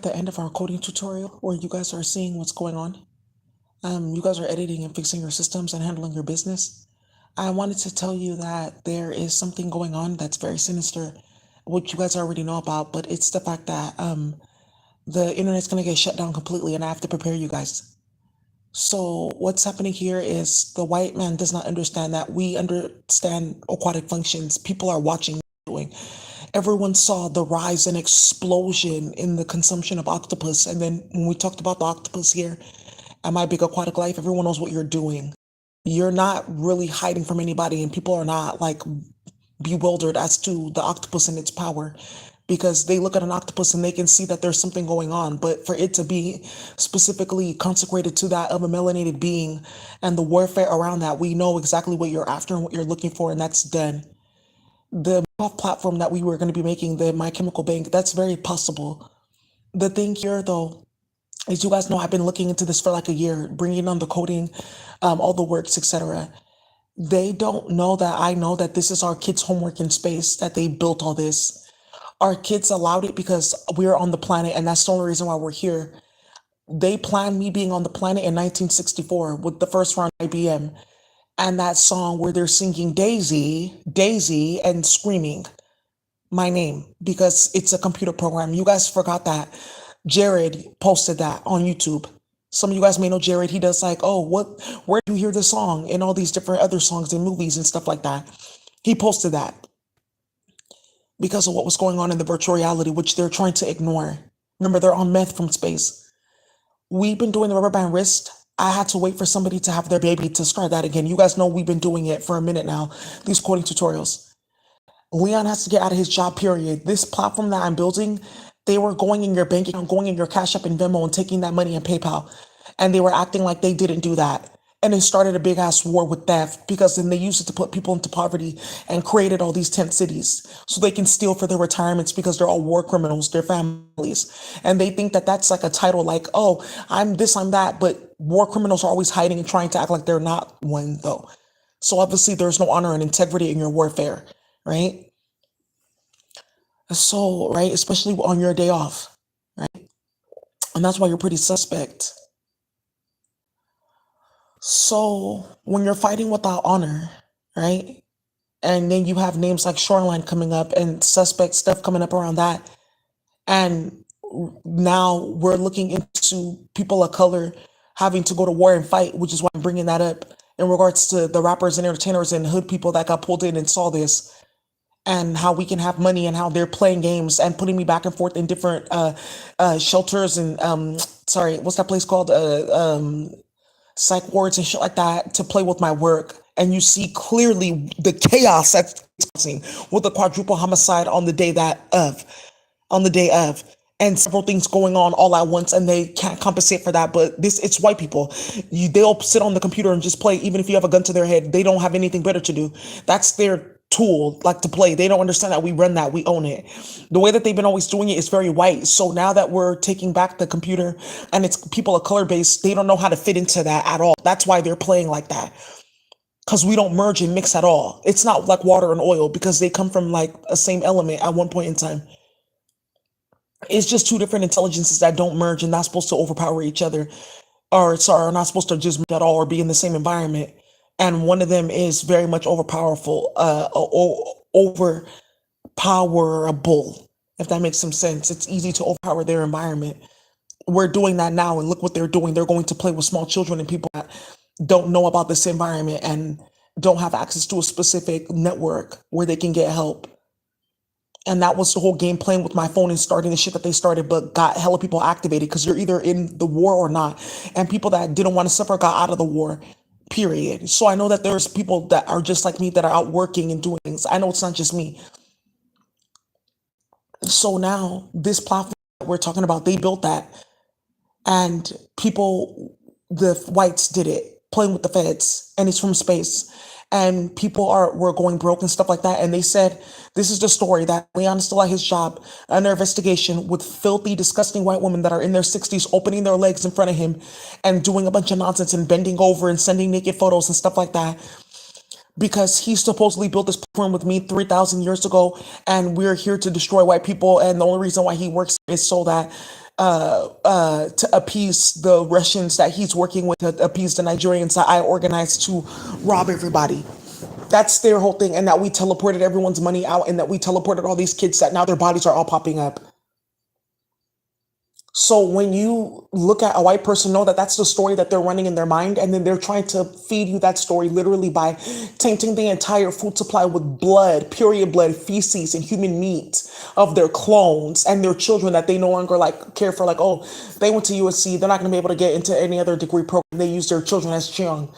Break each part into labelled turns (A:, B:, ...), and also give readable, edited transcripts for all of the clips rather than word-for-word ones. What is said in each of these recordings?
A: at the end of our coding tutorial where you guys are seeing what's going on. You guys are editing and fixing your systems and handling your business. I wanted to tell you that there is something going on that's very sinister, which you guys already know about, but it's the fact that the internet's gonna get shut down completely and I have to prepare you guys. So what's happening here is the white man does not understand that we understand aquatic functions. People are watching doing. Everyone saw the rise and explosion in the consumption of octopus. And then when we talked about the octopus here at My Big Aquatic Life, everyone knows what you're doing. You're not really hiding from anybody, and people are not like bewildered as to the octopus and its power because they look at an octopus and they can see that there's something going on. But for it to be specifically consecrated to that of a melanated being and the warfare around that, we know exactly what you're after and what you're looking for, and that's done. The off platform that we were going to be making, the My Chemical Bank, that's very possible. The thing here, though, as you guys know, I've been looking into this for like a year, bringing on the coding, all the works, etc. They don't know that I know that this is our kids' homework in space, that they built all this. Our kids allowed it because we're on the planet, and that's the only reason why we're here. They planned me being on the planet in 1964 with the first round IBM and that song where they're singing Daisy, Daisy, and screaming my name because it's a computer program. You guys forgot that. Jared posted that on YouTube. Some of you guys may know Jared. He does like, oh, where do you hear the song and all these different other songs and movies and stuff like that. He posted that because of what was going on in the virtual reality, which they're trying to ignore. Remember, they're on meth from space. We've been doing the rubber band wrist. I had to wait for somebody to have their baby to start that again. You guys know we've been doing it for a minute now, these coding tutorials. Leon has to get out of his job, period. This platform that I'm building, they were going in your bank account, going in your Cash App and Venmo and taking that money in PayPal. And they were acting like they didn't do that. And it started a big ass war with theft because then they used it to put people into poverty and created all these tent cities so they can steal for their retirements because they're all war criminals, their families. And they think that that's like a title, like, oh, I'm this, I'm that. But war criminals are always hiding and trying to act like they're not one, though. So obviously, there's no honor and integrity in your warfare, right? So, right, especially on your day off, right? And that's why you're pretty suspect. So, when you're fighting without honor, right? And then you have names like Shoreline coming up and suspect stuff coming up around that. And now we're looking into people of color having to go to war and fight, which is why I'm bringing that up in regards to the rappers and entertainers and hood people that got pulled in and saw this and how we can have money and how they're playing games and putting me back and forth in different shelters and sorry, what's that place called? Psych wards and shit like that to play with my work. And you see clearly the chaos that's causing with the quadruple homicide on the day of, and several things going on all at once, and they can't compensate for that. But it's white people. They'll sit on the computer and just play, even if you have a gun to their head. They don't have anything better to do. That's their tool, like to play. They don't understand that we run that, we own it. The way that they've been always doing it is very white. So now that we're taking back the computer and it's people of color based, they don't know how to fit into that at all. That's why they're playing like that. Because we don't merge and mix at all. It's not like water and oil because they come from like a same element at one point in time. It's just two different intelligences that don't merge and not supposed to overpower each other, or sorry, are not supposed to just merge at all or be in the same environment. And one of them is very much overpowerful, overpowerable, if that makes some sense. It's easy to overpower their environment. We're doing that now, and look what they're doing. They're going to play with small children and people that don't know about this environment and don't have access to a specific network where they can get help. And that was the whole game, playing with my phone and starting the shit that they started, but got hella people activated because you're either in the war or not. And people that didn't want to suffer got out of the war, period. So I know that there's people that are just like me that are out working and doing things. I know it's not just me. So now this platform that we're talking about, they built that. And people, the whites did it, playing with the feds, and it's from space. And people were going broke and stuff like that. And they said, this is the story that Leon is still at his job under investigation with filthy, disgusting white women that are in their 60s opening their legs in front of him and doing a bunch of nonsense and bending over and sending naked photos and stuff like that. Because he supposedly built this platform with me 3,000 years ago, and we're here to destroy white people. And the only reason why he works is so that to appease the Russians that he's working with, to appease the Nigerians that I organized to rob everybody. That's their whole thing, and that we teleported everyone's money out, and that we teleported all these kids that now their bodies are all popping up. So when you look at a white person, know that that's the story that they're running in their mind, and then they're trying to feed you that story literally by tainting the entire food supply with blood, period blood, feces, and human meat of their clones and their children that they no longer like care for. Like, oh, they went to USC, they're not going to be able to get into any other degree program. They use their children as Cheong,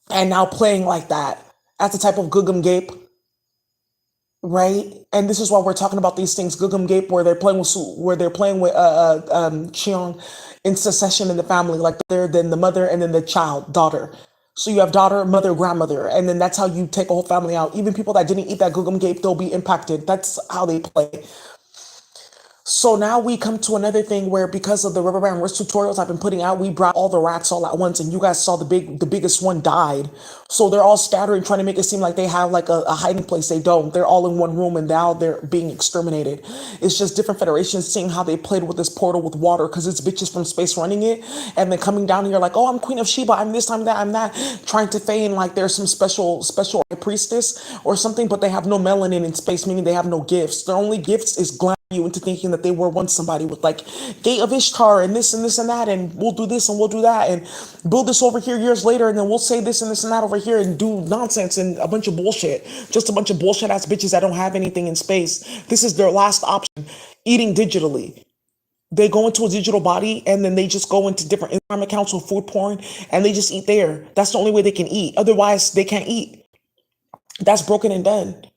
A: and now playing like that as a type of Gugum Gape, right? And this is why we're talking about these things, Gugum Gape, where they're playing with where they're playing with Cheong in succession in the family, like they're then the mother and then the child, daughter. So you have daughter, mother, grandmother, and then that's how you take a whole family out. Even people that didn't eat that Gugum Gape, they'll be impacted. That's how they play. So now we come to another thing where, because of the rubber band wrist tutorials I've been putting out, we brought all the rats all at once, and you guys saw the biggest one died. So they're all scattering, trying to make it seem like they have like a hiding place. They don't. They're all in one room, and now they're being exterminated. It's just different federations seeing how they played with this portal with water, because it's bitches from space running it, and then coming down here like, oh, I'm Queen of Sheba, I'm this, I'm that, I'm that, trying to feign like there's some special priestess or something, but they have no melanin in space, meaning they have no gifts. Their only gifts is glamour you into thinking that they were once somebody with like Gate of Ishtar and this and this and that, and we'll do this and we'll do that and build this over here years later, and then we'll say this and this and that over here and do nonsense and a bunch of bullshit. Just a bunch of bullshit ass bitches that don't have anything in space. This is their last option, eating digitally. They go into a digital body, and then they just go into different Instagram accounts with food porn, and they just eat there. That's the only way they can eat. Otherwise, they can't eat. That's broken and done.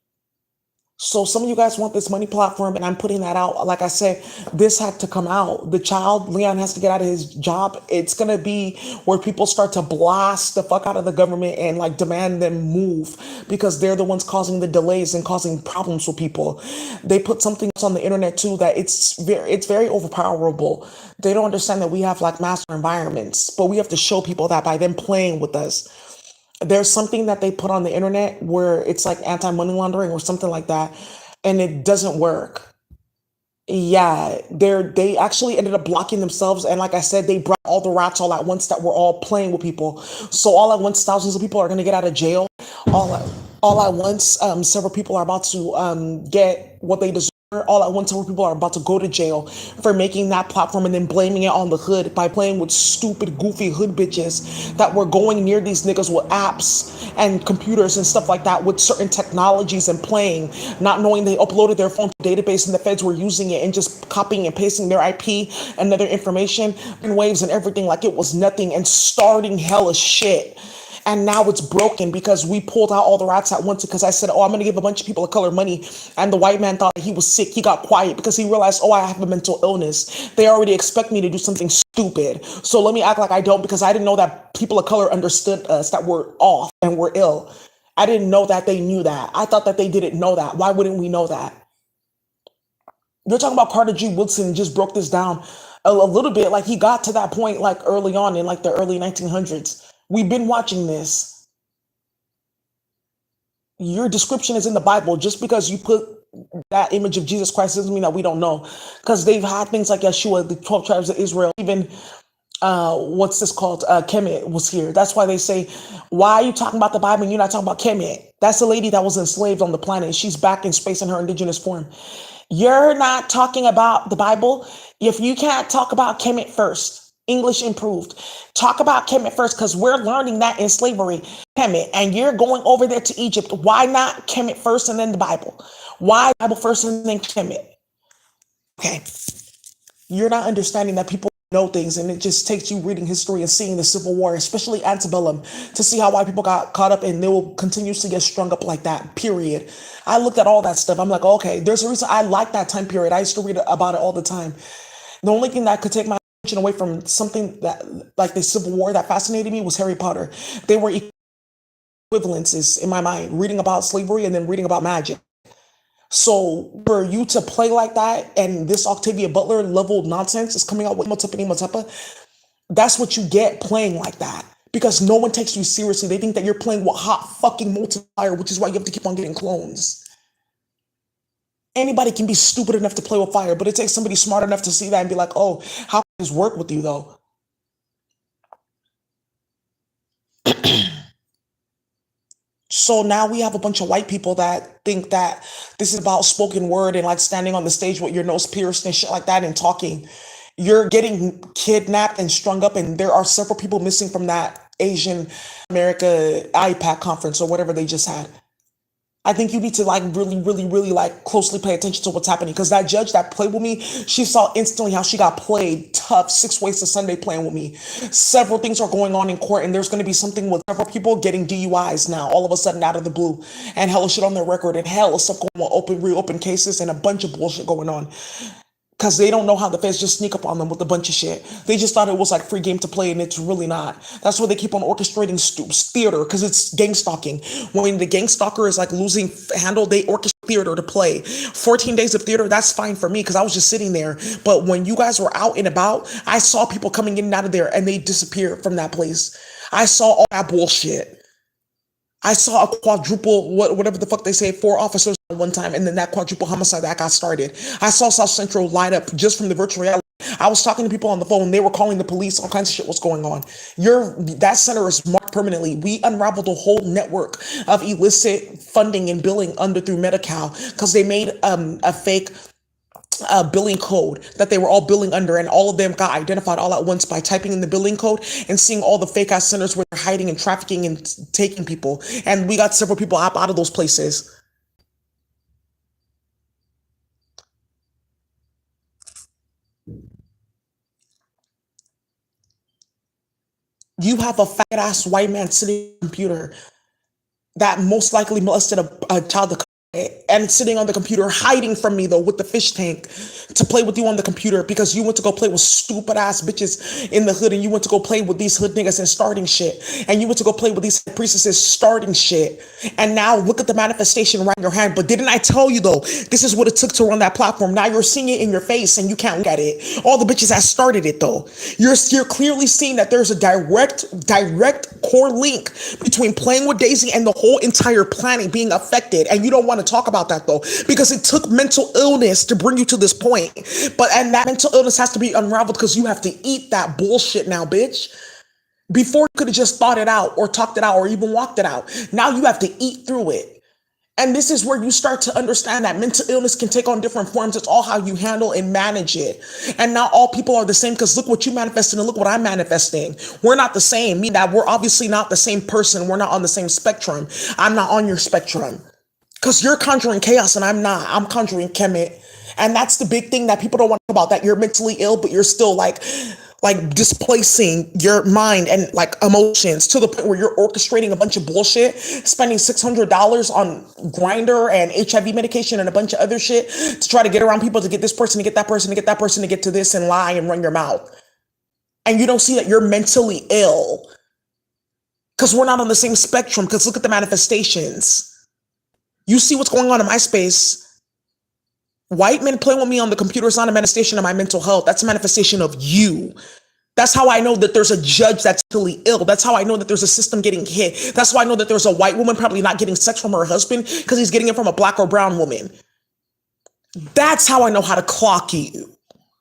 A: So some of you guys want this money platform, and I'm putting that out. Like I said, this had to come out. The child, Leon, has to get out of his job. It's going to be where people start to blast the fuck out of the government and like demand them move, because they're the ones causing the delays and causing problems with people. They put something else on the internet too, that it's very overpowerable. They don't understand that we have like master environments, but we have to show people that by them playing with us. There's something that they put on the internet where it's like anti-money laundering or something like that, and it doesn't work. Yeah, they actually ended up blocking themselves, and like I said, they brought all the rats all at once that were all playing with people. So all at once, thousands of people are going to get out of jail. All at, all at once, several people are about to get what they deserve. All at once, several people are about to go to jail for making that platform and then blaming it on the hood by playing with stupid, goofy hood bitches that were going near these niggas with apps and computers and stuff like that with certain technologies and playing, not knowing they uploaded their phone to a database and the feds were using it and just copying and pasting their IP and other information and waves and everything like it was nothing, and starting hella shit. And now it's broken because we pulled out all the rats at once, because I said, oh, I'm going to give a bunch of people of color money. And the white man thought he was sick. He got quiet because he realized, oh, I have a mental illness. They already expect me to do something stupid. So let me act like I don't, because I didn't know that people of color understood us, that we're off and we're ill. I didn't know that they knew that. I thought that they didn't know that. Why wouldn't we know that? You're talking about Carter G. Woodson just broke this down a little bit. Like he got to that point like early on in like the early 1900s. We've been watching this. Your description is in the Bible. Just because you put that image of Jesus Christ doesn't mean that we don't know. Because they've had things like Yeshua, the 12 tribes of Israel, even what's this called? Kemet was here. That's why they say, why are you talking about the Bible and you're not talking about Kemet? That's the lady that was enslaved on the planet. She's back in space in her indigenous form. You're not talking about the Bible. If you can't talk about Kemet first, English improved. Talk about Kemet first, because we're learning that in slavery, Kemet, and you're going over there to Egypt. Why not Kemet first and then the Bible? Why Bible first and then Kemet? Okay. You're not understanding that people know things, and it just takes you reading history and seeing the Civil War, especially antebellum, to see how white people got caught up, and they will continuously get strung up like that, period. I looked at all that stuff. I'm like, okay, there's a reason I like that time period. I used to read about it all the time. The only thing that could take my attention away from something that like the Civil War that fascinated me was Harry Potter. They were equivalences in my mind, reading about slavery and then reading about magic. So for you to play like that, and this Octavia Butler level nonsense is coming out with Matepa, that's what you get playing like that. Because no one takes you seriously. They think that you're playing with hot fucking multiplier, which is why you have to keep on getting clones. Anybody can be stupid enough to play with fire, but it takes somebody smart enough to see that and be like, oh, how can this work with you though? So now we have a bunch of white people that think that this is about spoken word and like standing on the stage with your nose pierced and shit like that and talking. You're getting kidnapped and strung up, and there are several people missing from that Asian America IPAC conference or whatever they just had. I think you need to like really, really, really like closely pay attention to what's happening because that judge that played with me, she saw instantly how she got played tough 6 ways to Sunday playing with me. Several things are going on in court, and there's going to be something with several people getting DUIs now, all of a sudden out of the blue, and hella shit on their record, and hella stuff going on, reopen cases, and a bunch of bullshit going on because they don't know how the feds just sneak up on them with a bunch of shit. They just thought it was like free game to play, and it's really not. That's why they keep on orchestrating theater because it's gang stalking. When the gang stalker is like losing handle, they orchestrate theater to play. 14 days of theater, that's fine for me because I was just sitting there. But when you guys were out and about, I saw people coming in and out of there, and they disappeared from that place. I saw all that bullshit. I saw a quadruple, whatever the fuck they say, 4 officers at one time, and then that quadruple homicide that got started. I saw South Central light up just from the virtual reality. I was talking to people on the phone. They were calling the police. All kinds of shit was going on. That center is marked permanently. We unraveled a whole network of illicit funding and billing through Medi-Cal because they made a fake billing code that they were all billing under, and all of them got identified all at once by typing in the billing code and seeing all the fake ass centers where they're hiding and trafficking and taking people. And we got several people out of those places. You have a fat ass white man sitting on a computer that most likely molested a child and sitting on the computer hiding from me though with the fish tank to play with you on the computer because you went to go play with stupid ass bitches in the hood, and you went to go play with these hood niggas and starting shit, and you went to go play with these priestesses starting shit, and now look at the manifestation right in your hand. But didn't I tell you though, this is what it took to run that platform? Now you're seeing it in your face and you can't look at it. All the bitches that started it though, you're clearly seeing that there's a direct core link between playing with Daisy and the whole entire planet being affected, and you don't want to talk about that though because it took mental illness to bring you to this point. And that mental illness has to be unraveled because you have to eat that bullshit now, bitch. Before you could have just thought it out or talked it out or even walked it out. Now you have to eat through it. And this is where you start to understand that mental illness can take on different forms. It's all how you handle and manage it. And not all people are the same because look what you manifested and look what I'm manifesting. We're not the same. Meaning that we're obviously not the same person. We're not on the same spectrum. I'm not on your spectrum. Because you're conjuring chaos and I'm not. I'm conjuring Kemet. And that's the big thing that people don't want to talk about, that you're mentally ill, but you're still like displacing your mind and like emotions to the point where you're orchestrating a bunch of bullshit, spending $600 on Grindr and HIV medication and a bunch of other shit to try to get around people, to get this person, to get that person, to get that person, to get to this, and lie and run your mouth. And you don't see that you're mentally ill because we're not on the same spectrum. Because look at the manifestations. You see what's going on in my space. White men playing with me on the computer is not a manifestation of my mental health. That's a manifestation of you. That's how I know that there's a judge that's mentally ill. That's how I know that there's a system getting hit. That's why I know that there's a white woman probably not getting sex from her husband because he's getting it from a black or brown woman. That's how I know how to clock you.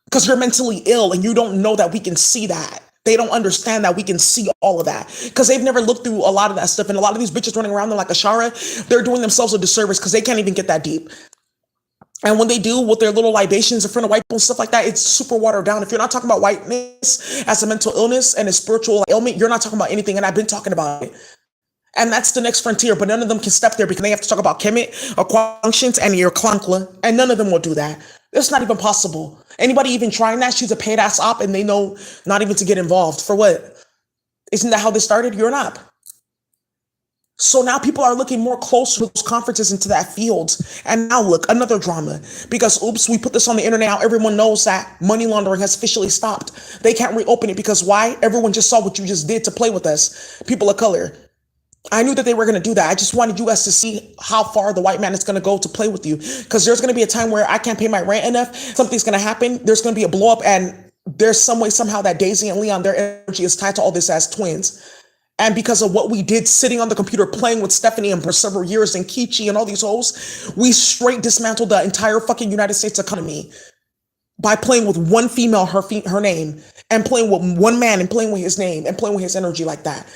A: Because you're mentally ill and you don't know that we can see that. They don't understand that we can see all of that because they've never looked through a lot of that stuff. And a lot of these bitches running around there like Ashara, they're doing themselves a disservice because they can't even get that deep. And when they do with their little libations in front of white people and stuff like that, it's super watered down. If you're not talking about whiteness as a mental illness and a spiritual ailment, you're not talking about anything. And I've been talking about it. And that's the next frontier. But none of them can step there because they have to talk about Kemet, or functions, and your Klankla. And none of them will do that. It's not even possible. Anybody even trying that, she's a paid ass op and they know not even to get involved. For what? Isn't that how this started? You're not. So now people are looking more closer to those conferences into that field. And now look, another drama. Because oops, we put this on the internet. Now everyone knows that money laundering has officially stopped. They can't reopen it because why? Everyone just saw what you just did to play with us, people of color. I knew that they were going to do that. I just wanted you guys to see how far the white man is going to go to play with you. Because there's going to be a time where I can't pay my rent enough. Something's going to happen. There's going to be a blow up. And there's some way, somehow that Daisy and Leon, their energy is tied to all this as twins. And because of what we did sitting on the computer playing with Stephanie and for several years and Kichi and all these hoes, we straight dismantled the entire fucking United States economy by playing with one female, her name, and playing with one man and playing with his name and playing with his energy like that.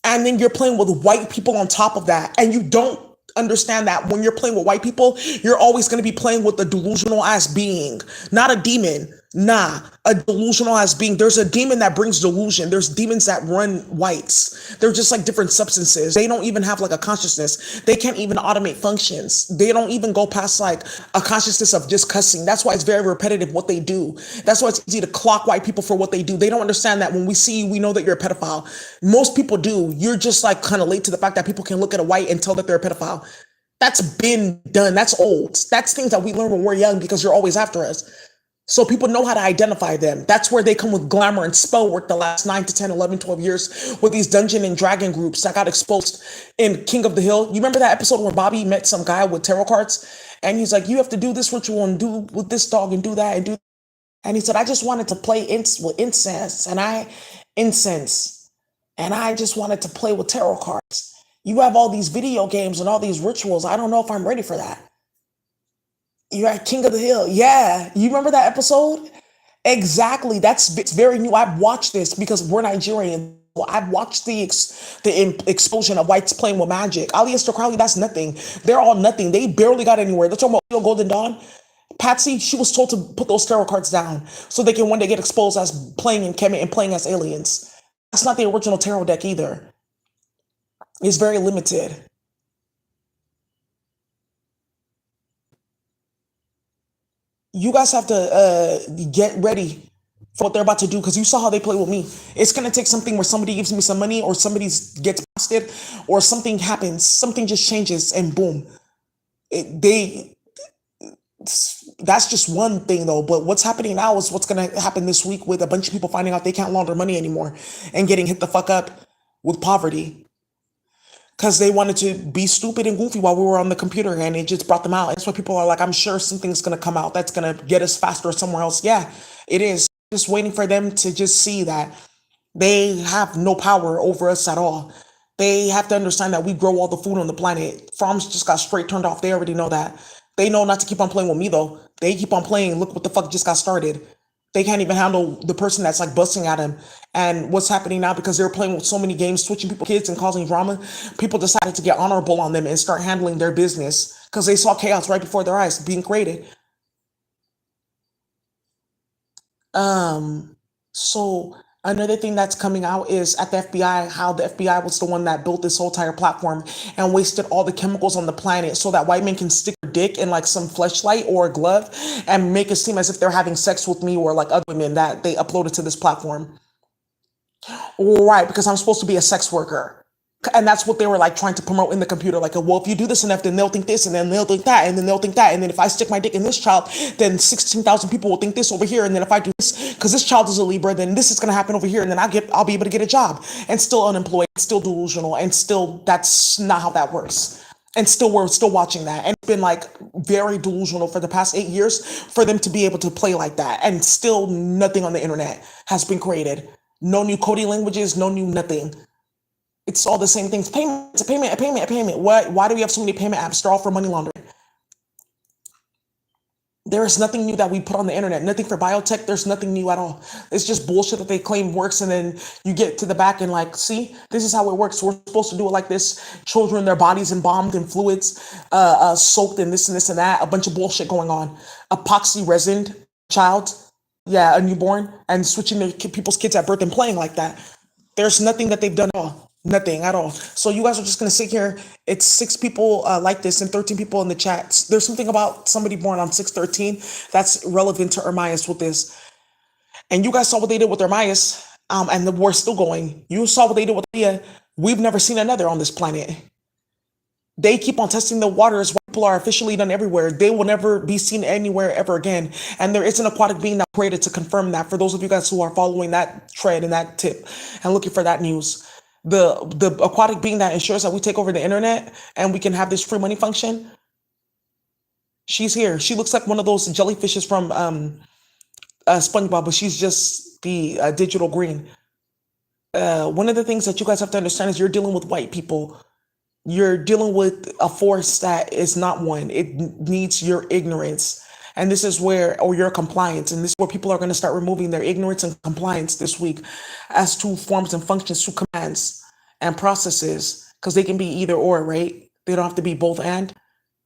A: And then you're playing with white people on top of that. And you don't understand that when you're playing with white people, you're always going to be playing with a delusional ass being, not a demon. Nah, a delusional ass being. There's a demon that brings delusion. There's demons that run whites. They're just like different substances. They don't even have like a consciousness. They can't even automate functions. They don't even go past like a consciousness of just cussing. That's why it's very repetitive what they do. That's why it's easy to clock white people for what they do. They don't understand that when we see you, we know that you're a pedophile. Most people do. You're just like kind of late to the fact that people can look at a white and tell that they're a pedophile. That's been done. That's old. That's things that we learn when we're young because you're always after us. So people know how to identify them. That's where they come with glamour and spell work the last 9 to 10, 11, 12 years with these Dungeon and Dragon groups that got exposed in King of the Hill. You remember that episode where Bobby met some guy with tarot cards and he's like, you have to do this ritual and do with this dog and do that and do. And he said, I just wanted to play with incense and I just wanted to play with tarot cards. You have all these video games and all these rituals. I don't know if I'm ready for that. You're at King of the Hill. Yeah. You remember that episode? Exactly. It's very new. I've watched this because we're Nigerian. I've watched the explosion of whites playing with magic. Aleister Crowley, that's nothing. They're all nothing. They barely got anywhere. They're talking about Golden Dawn. Patsy, she was told to put those tarot cards down so they can one day get exposed as playing in Kemet and playing as aliens. That's not the original tarot deck either. It's very limited. You guys have to get ready for what they're about to do because you saw how they play with me. It's going to take something where somebody gives me some money or somebody gets busted or something happens, something just changes and boom. That's just one thing though, but what's happening now is what's going to happen this week with a bunch of people finding out they can't launder money anymore and getting hit the fuck up with poverty because they wanted to be stupid and goofy while we were on the computer and it just brought them out. That's why people are like, I'm sure something's going to come out that's going to get us faster somewhere else. Yeah, it is. Just waiting for them to just see that they have no power over us at all. They have to understand that we grow all the food on the planet. Farms just got straight turned off. They already know that. They know not to keep on playing with me though. They keep on playing. Look what the fuck just got started. They can't even handle the person that's like busting at him. And what's happening now because they're playing with so many games, switching people kids and causing drama, people decided to get honorable on them and start handling their business because they saw chaos right before their eyes being created. So another thing that's coming out is at the FBI, how the FBI was the one that built this whole entire platform and wasted all the chemicals on the planet so that white men can stick their dick in like some fleshlight or a glove and make it seem as if they're having sex with me or like other women that they uploaded to this platform. Right, because I'm supposed to be a sex worker. And that's what they were like trying to promote in the computer. Like, well, if you do this enough, then they'll think this, and then they'll think that, and then they'll think that. And then if I stick my dick in this child, then 16,000 people will think this over here. And then if I do this, because this child is a Libra, then this is going to happen over here. And then I'll be able to get a job and still unemployed, still delusional. And still, that's not how that works. And still, we're still watching that. And it's been like very delusional for the past 8 years for them to be able to play like that. And still nothing on the internet has been created. No new coding languages, no new nothing. It's all the same things. Payment, a payment, a payment, a payment. Why do we have so many payment apps? They're all for money laundering. There is nothing new that we put on the internet. Nothing for biotech. There's nothing new at all. It's just bullshit that they claim works. And then you get to the back and like, see, this is how it works. We're supposed to do it like this. Children, their bodies embalmed in fluids, soaked in this and this and that. A bunch of bullshit going on. Epoxy resin child. Yeah, a newborn. And switching their people's kids at birth and playing like that. There's nothing that they've done at all. Nothing at all. So you guys are just going to sit here. It's 6 people like this and 13 people in the chat. There's something about somebody born on 613 that's relevant to Ermias with this. And you guys saw what they did with Ermias, and the war's still going. You saw what they did with Leah. We've never seen another on this planet. They keep on testing the waters. People are officially done everywhere. They will never be seen anywhere ever again. And there is an aquatic being that created to confirm that. For those of you guys who are following that trend and that tip and looking for that news. The aquatic being that ensures that we take over the internet and we can have this free money function. She's here. She looks like one of those jellyfishes from SpongeBob, but she's just the digital green. One of the things that you guys have to understand is you're dealing with white people. You're dealing with a force that is not one. It needs your ignorance. And this is where, or your compliance, and this is where people are going to start removing their ignorance and compliance this week as to forms and functions, to commands and processes, because they can be either or, right? They don't have to be both and.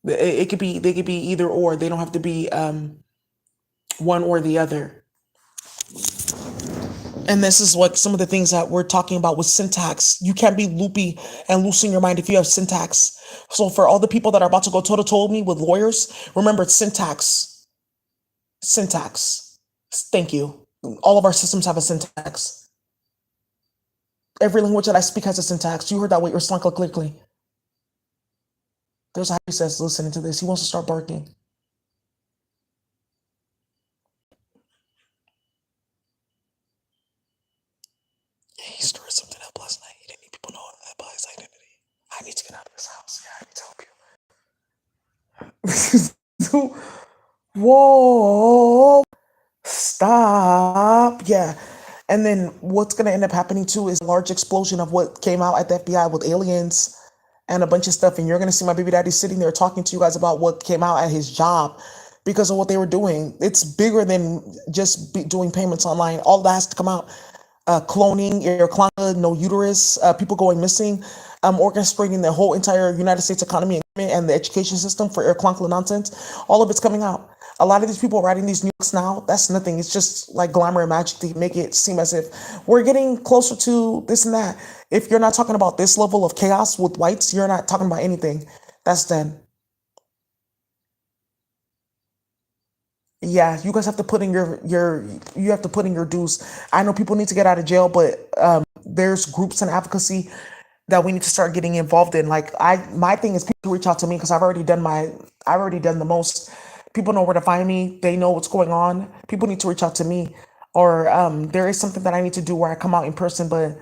A: It could be, they could be either or. They don't have to be one or the other. And this is what some of the things that we're talking about with syntax. You can't be loopy and losing your mind if you have syntax. So for all the people that are about to go toe to toe with me with lawyers, remember it's syntax. Syntax. Thank you. All of our systems have a syntax. Every language that I speak has a syntax. You heard that with your slang clearly. There's a Harry says listening to this. He wants to start barking. Yeah, he stirred something up last night. He didn't need people knowing about his identity. I need to get out of this house. Yeah, I need to help you. Whoa. Stop. Yeah. And then what's going to end up happening too is a large explosion of what came out at the FBI with aliens and a bunch of stuff. And you're going to see my baby daddy sitting there talking to you guys about what came out at his job because of what they were doing. It's bigger than just doing payments online. All that has to come out. Cloning, air clona, no uterus, people going missing, orchestrating the whole entire United States economy and the education system for air clonk nonsense. All of it's coming out. A lot of these people writing these nukes now, that's nothing. It's just like glamour and magic to make it seem as if we're getting closer to this and that. If you're not talking about this level of chaos with whites, you're not talking about anything. That's then. Yeah, you guys have to put in your you have to put in your dues. I know people need to get out of jail, but there's groups and advocacy that we need to start getting involved in. Like my thing is people reach out to me because I've already done the most. People know where to find me. They know what's going on. People need to reach out to me, or there is something that I need to do where I come out in person, but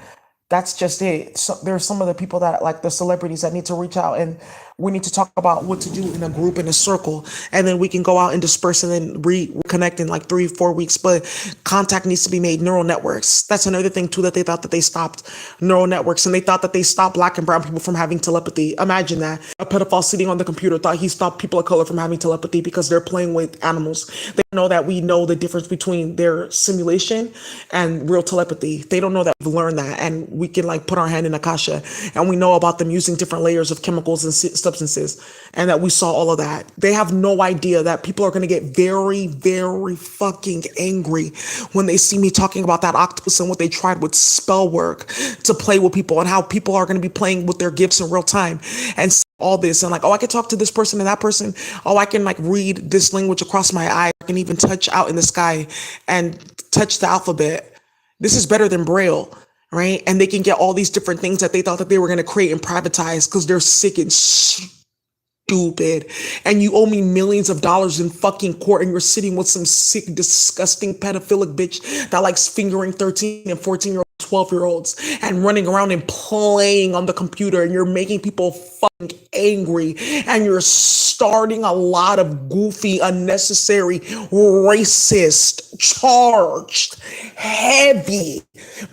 A: that's just it. So there's some of the people that like the celebrities that need to reach out, and we need to talk about what to do in a group, in a circle, and then we can go out and disperse and then reconnect in like 3 4 weeks. But contact needs to be made. Neural networks, that's another thing too that they thought that they stopped. Neural networks, and they thought that they stopped black and brown people from having telepathy. Imagine that a pedophile sitting on the computer thought he stopped people of color from having telepathy because they're playing with animals. They know that we know the difference between their simulation and real telepathy. They don't know that we've learned that, and we can like put our hand in akasha, and we know about them using different layers of chemicals and substances, and that we saw all of that. They have no idea that people are going to get very, very fucking angry when they see me talking about that octopus and what they tried with spell work to play with people, and how people are going to be playing with their gifts in real time and all this, and like, oh, I can talk to this person and that person. Oh, I can like read this language across my eye. I can even touch out in the sky and touch the alphabet. This is better than Braille, right? And they can get all these different things that they thought that they were going to create and privatize because they're sick and stupid. And you owe me millions of dollars in fucking court, and you're sitting with some sick, disgusting pedophilic bitch that likes fingering 13 and 14-year-olds, 12-year-olds, and running around and playing on the computer, and you're making people fucking angry, and you're starting a lot of goofy, unnecessary, racist, charged, heavy,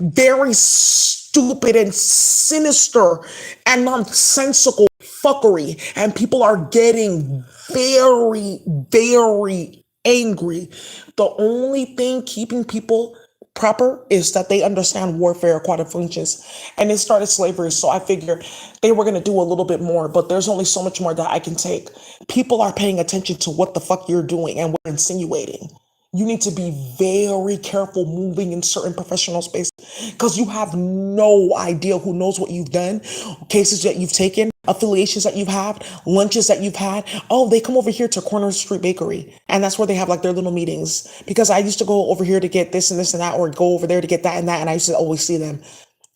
A: very stupid and sinister and nonsensical fuckery, and people are getting very, very angry. The only thing keeping people proper is that they understand warfare, quantum functions, and they started slavery. So I figure they were going to do a little bit more, but there's only so much more that I can take. People are paying attention to what the fuck you're doing and what you're insinuating. You need to be very careful moving in certain professional spaces because you have no idea who knows what you've done, cases that you've taken, affiliations that you've had, lunches that you've had. Oh, they come over here to Corner Street Bakery, and that's where they have like their little meetings. Because I used to go over here to get this and this and that, or go over there to get that and that, and I used to always see them.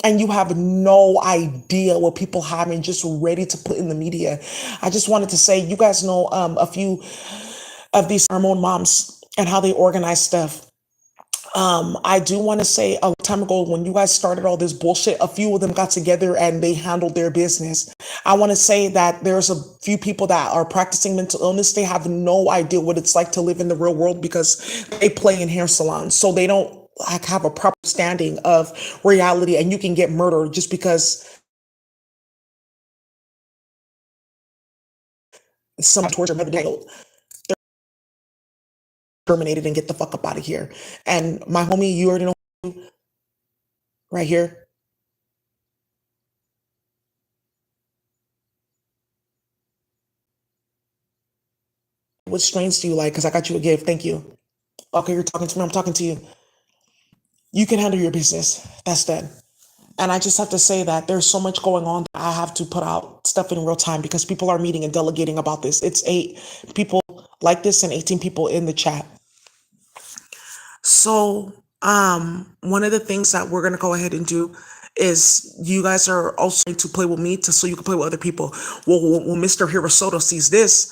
A: And you have no idea what people have and just ready to put in the media. I just wanted to say, you guys know a few of these hormone moms and how they organize stuff. I do want to say a long time ago when you guys started all this bullshit, a few of them got together and they handled their business. I want to say that there's a few people that are practicing mental illness. They have no idea what it's like to live in the real world because they play in hair salons. So they don't like have a proper standing of reality, and you can get murdered just because some torture another day. Terminated and get the fuck up out of here. And my homie, you already know right here. What strains do you like? Because I got you a gift. Thank you. Okay, you're talking to me. I'm talking to you. You can handle your business. That's done. And I just have to say that there's so much going on that I have to put out stuff in real time because people are meeting and delegating about this. It's 8 people like this and 18 people in the chat. So, one of the things that we're gonna go ahead and do is you guys are also going to play with me so you can play with other people. Well, when Mr. Hirasoto sees this,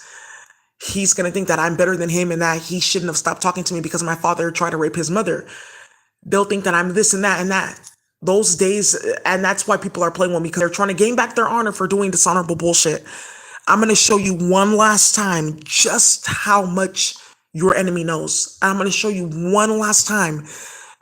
A: he's gonna think that I'm better than him and that he shouldn't have stopped talking to me because my father tried to rape his mother. They'll think that I'm this and that and that. Those days, and that's why people are playing with me because they're trying to gain back their honor for doing dishonorable bullshit. I'm gonna show you one last time just how much your enemy knows. I'm gonna show you one last time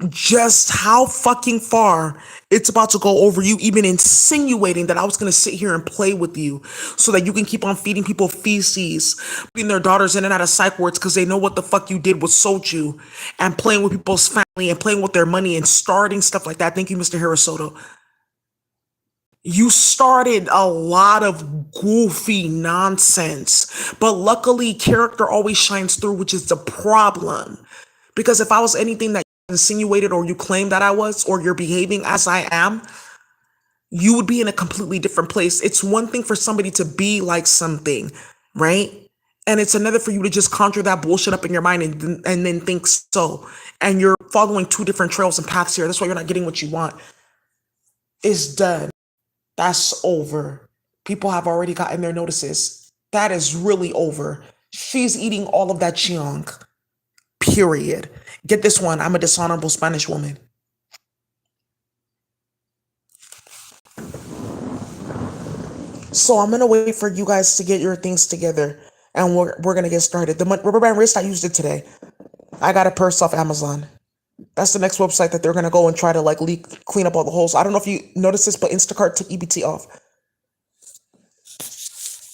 A: just how fucking far it's about to go over you even insinuating that I was going to sit here and play with you so that you can keep on feeding people feces, putting their daughters in and out of psych wards because they know what the fuck you did with Soju, and playing with people's family and playing with their money and starting stuff like that. Thank you, Mr. Hirasoto. You started a lot of goofy nonsense, but luckily character always shines through, which is the problem. Because if I was anything that you insinuated or you claimed that I was, or you're behaving as I am, you would be in a completely different place. It's one thing for somebody to be like something, right? And it's another for you to just conjure that bullshit up in your mind and then think so. And you're following 2 different trails and paths here. That's why you're not getting what you want. It's done. That's over. People have already gotten their notices. That is really over. She's eating all of that chiong. Period. Get this one. I'm a dishonorable Spanish woman. So I'm gonna wait for you guys to get your things together, and we're gonna get started. The rubber band wrist, I used it today. I got a purse off Amazon. That's the next website that they're gonna go and try to like clean up all the holes. I don't know if you noticed this, but Instacart took EBT off.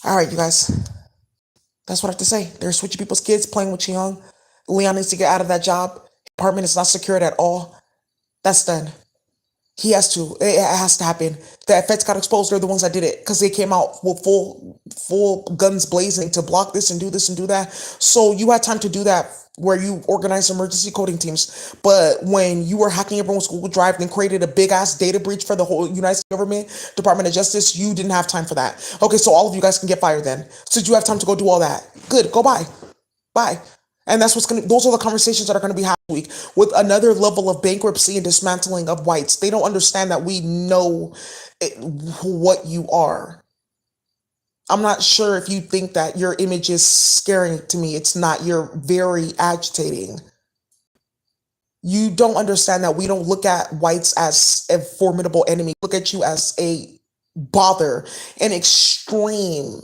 A: All right, you guys. That's what I have to say. They're switching people's kids, playing with Chiang. Leon needs to get out of that job. Apartment is not secured at all. That's done. He has to. It has to happen. The feds got exposed. They're the ones that did it because they came out with full guns blazing to block this and do this and do that. So you had time to do that where you organized emergency coding teams. But when you were hacking everyone's Google Drive and created a big ass data breach for the whole United States government, Department of Justice, you didn't have time for that. Okay, so all of you guys can get fired then. So you have time to go do all that. Good. Go bye. Bye. And that's those are the conversations that are gonna be happening week with another level of bankruptcy and dismantling of whites. They don't understand that we know what you are. I'm not sure if you think that your image is scary to me. It's not. You're very agitating. You don't understand that we don't look at whites as a formidable enemy. Look at you as a bother, an extreme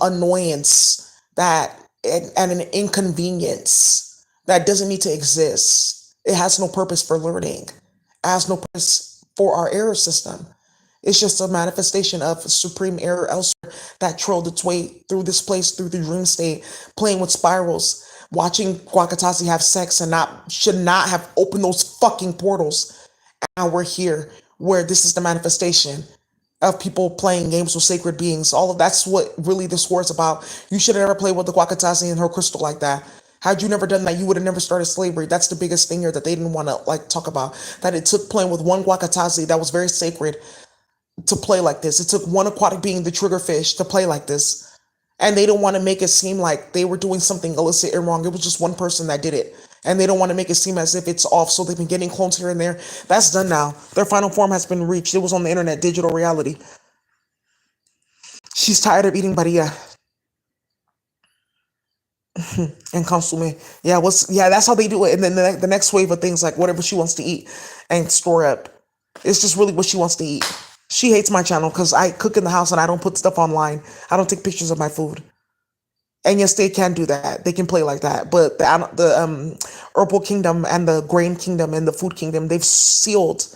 A: annoyance that and an inconvenience that doesn't need to exist. It has no purpose for learning. It has no purpose for our error system. It's just a manifestation of supreme error elsewhere that trolled its way through this place, through the dream state, playing with spirals, watching Guacatazi have sex and should not have opened those fucking portals. And now we're here where this is the manifestation of people playing games with sacred beings. All of that's what really this war is about. You should have never played with the Guacatazi and her crystal like that. Had you never done that, you would have never started slavery. That's the biggest thing here that they didn't want to like talk about. That it took playing with one Guacatazi that was very sacred to play like this. It took one aquatic being, the triggerfish, to play like this. And they don't want to make it seem like they were doing something illicit and wrong. It was just one person that did it. And they don't want to make it seem as if it's off. So they've been getting clones here and there. That's done now. Their final form has been reached. It was on the internet, digital reality. She's tired of eating barilla and consomme. Yeah, that's how they do it. And then the next wave of things like whatever she wants to eat and store up. It's just really what she wants to eat. She hates my channel because I cook in the house and I don't put stuff online. I don't take pictures of my food. And yes, they can do that. They can play like that. But the Herbal Kingdom and the Grain Kingdom and the Food Kingdom, they've sealed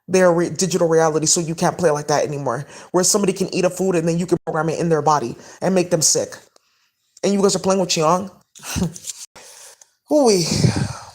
A: their digital reality so you can't play like that anymore. Where somebody can eat a food and then you can program it in their body and make them sick. And you guys are playing with Chiang? Ooh.